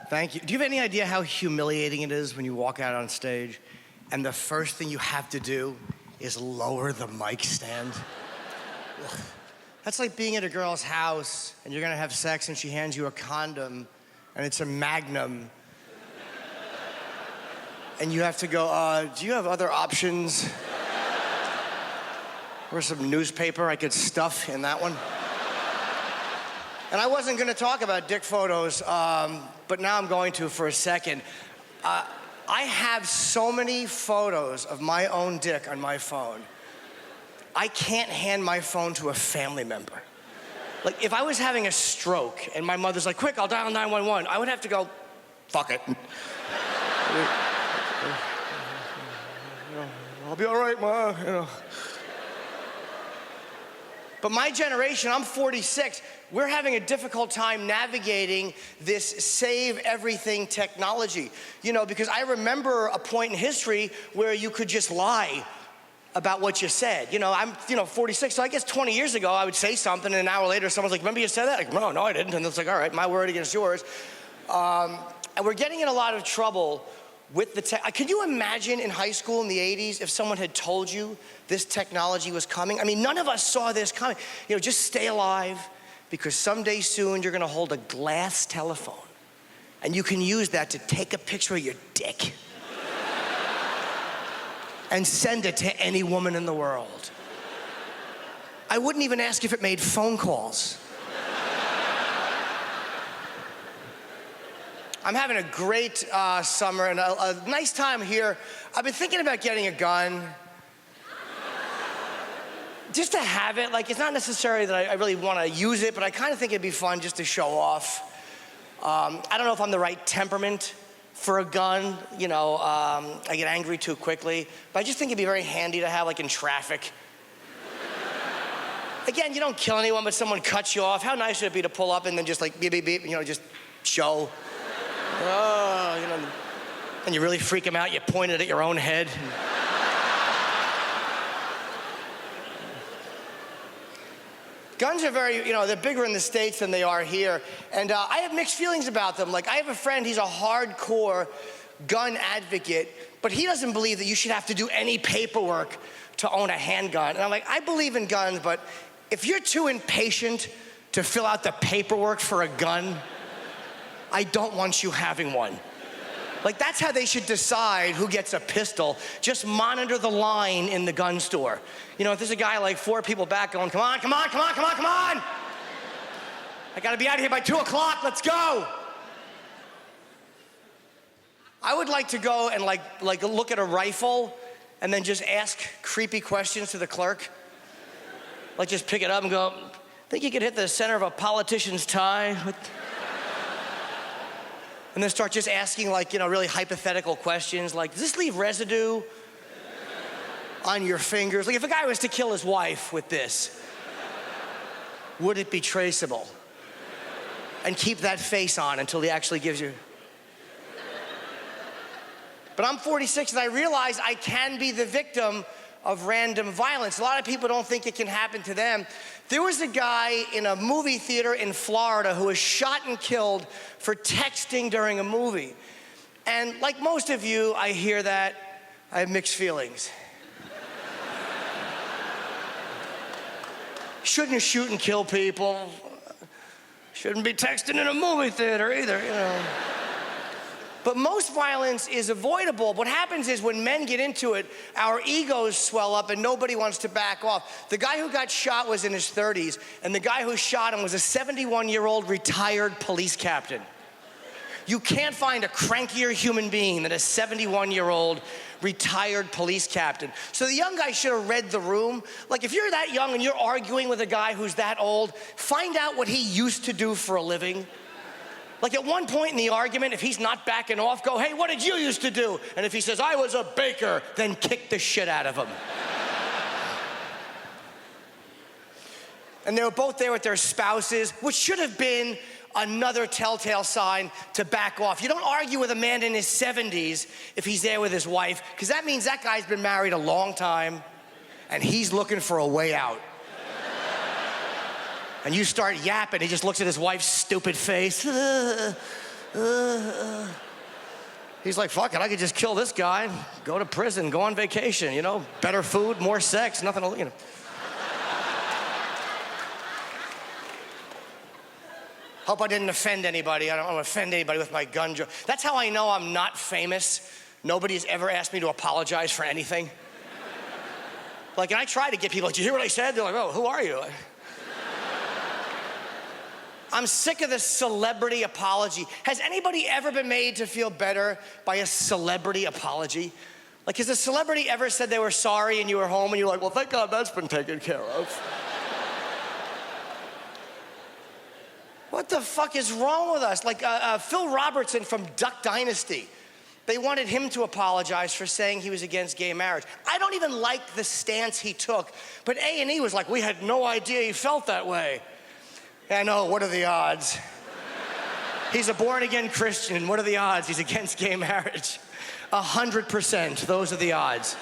Thank you. Do you have any idea how humiliating it is when you walk out on stage and the first thing you have to do is lower the mic stand? That's like being at a girl's house and you're gonna have sex and she hands you a condom and it's a Magnum. And you have to go, do you have other options? Or some newspaper I could stuff in that one? And I wasn't gonna talk about dick photos, but now I'm going to for a second. I have so many photos of my own dick on my phone. I can't hand my phone to a family member. Like, if I was having a stroke and my mother's like, quick, I'll dial 911, I would have to go, fuck it. I'll be all right, Ma, you know. But my generation, I'm 46, we're having a difficult time navigating this save everything technology. You know, because I remember a point in history where you could just lie about what you said. You know, I'm 46, so I guess 20 years ago I would say something and an hour later someone's like, remember you said that? Like, no, I didn't. And it's like, all right, my word against yours. And we're getting in a lot of trouble with the tech. Can you imagine in high school in the 80s if someone had told you this technology was coming? I mean, none of us saw this coming. You know, just stay alive because someday soon you're gonna hold a glass telephone and you can use that to take a picture of your dick and send it to any woman in the world. I wouldn't even ask if it made phone calls. I'm having a great summer and a nice time here. I've been thinking about getting a gun. Just to have it, like, it's not necessary that I really want to use it, but I kind of think it'd be fun just to show off. I don't know if I'm the right temperament for a gun. You know, I get angry too quickly, but I just think it'd be very handy to have, like, in traffic. Again, you don't kill anyone, but someone cuts you off. How nice would it be to pull up and then just like beep, beep, beep, you know, just show. Oh, you know, and you really freak them out, you point it at your own head. Guns are very, you know, they're bigger in the States than they are here. And I have mixed feelings about them. Like, I have a friend, he's a hardcore gun advocate, but he doesn't believe that you should have to do any paperwork to own a handgun. And I'm like, I believe in guns, but if you're too impatient to fill out the paperwork for a gun, I don't want you having one. Like, that's how they should decide who gets a pistol. Just monitor the line in the gun store. You know, if there's a guy like 4 people back going, come on, come on, come on, come on, come on. I gotta be out of here by 2 o'clock, let's go. I would like to go and like look at a rifle and then just ask creepy questions to the clerk. Like, just pick it up and go, think you could hit the center of a politician's tie? And then start just asking, like, you know, really hypothetical questions, like, does this leave residue on your fingers? Like, if a guy was to kill his wife with this, would it be traceable? And keep that face on until he actually gives you. But I'm 46 and I realize I can be the victim of random violence. A lot of people don't think it can happen to them. There was a guy in a movie theater in Florida who was shot and killed for texting during a movie. And like most of you, I hear that, I have mixed feelings. Shouldn't shoot and kill people. Shouldn't be texting in a movie theater either, you know. But most violence is avoidable. What happens is when men get into it, our egos swell up and nobody wants to back off. The guy who got shot was in his 30s, and the guy who shot him was a 71-year-old retired police captain. You can't find a crankier human being than a 71-year-old retired police captain. So the young guy should have read the room. Like, if you're that young and you're arguing with a guy who's that old, find out what he used to do for a living. Like, at one point in the argument, if he's not backing off, go, hey, what did you used to do? And if he says, I was a baker, then kick the shit out of him. And they were both there with their spouses, which should have been another telltale sign to back off. You don't argue with a man in his 70s if he's there with his wife, because that means that guy's been married a long time, and he's looking for a way out. And you start yapping, he just looks at his wife's stupid face. He's like, fuck it, I could just kill this guy, go to prison, go on vacation, you know? Better food, more sex, nothing to, you know. Hope I didn't offend anybody. I don't want to offend anybody with my gun joke. That's how I know I'm not famous. Nobody's ever asked me to apologize for anything. Like, and I try to get people, did you hear what I said? They're like, oh, who are you? I'm sick of this celebrity apology. Has anybody ever been made to feel better by a celebrity apology? Like, has a celebrity ever said they were sorry and you were home and you're like, well, thank God that's been taken care of? What the fuck is wrong with us? Like Phil Robertson from Duck Dynasty. They wanted him to apologize for saying he was against gay marriage. I don't even like the stance he took, but A&E was like, we had no idea he felt that way. I know, what are the odds? He's a born-again Christian. What are the odds he's against gay marriage? 100%, those are the odds.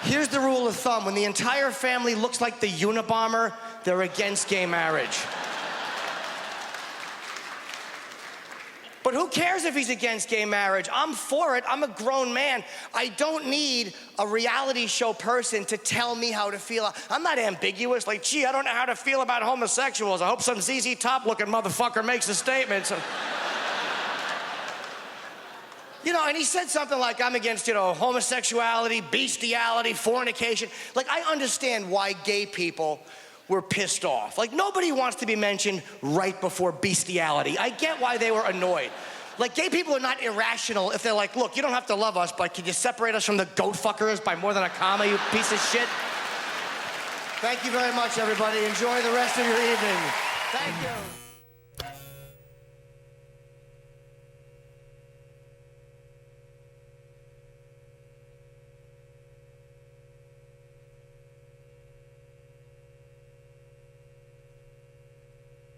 Here's the rule of thumb. When the entire family looks like the Unabomber, they're against gay marriage. But who cares if he's against gay marriage? I'm for it. I'm a grown man. I don't need a reality show person to tell me how to feel. I'm not ambiguous. Like, gee, I don't know how to feel about homosexuals. I hope some ZZ Top-looking motherfucker makes a statement. So. You know, and he said something like, I'm against, you know, homosexuality, bestiality, fornication. Like, I understand why gay people were pissed off. Like, nobody wants to be mentioned right before bestiality. I get why they were annoyed. Like, gay people are not irrational if they're like, look, you don't have to love us, but can you separate us from the goat fuckers by more than a comma, you piece of shit? Thank you very much, everybody. Enjoy the rest of your evening. Thank you.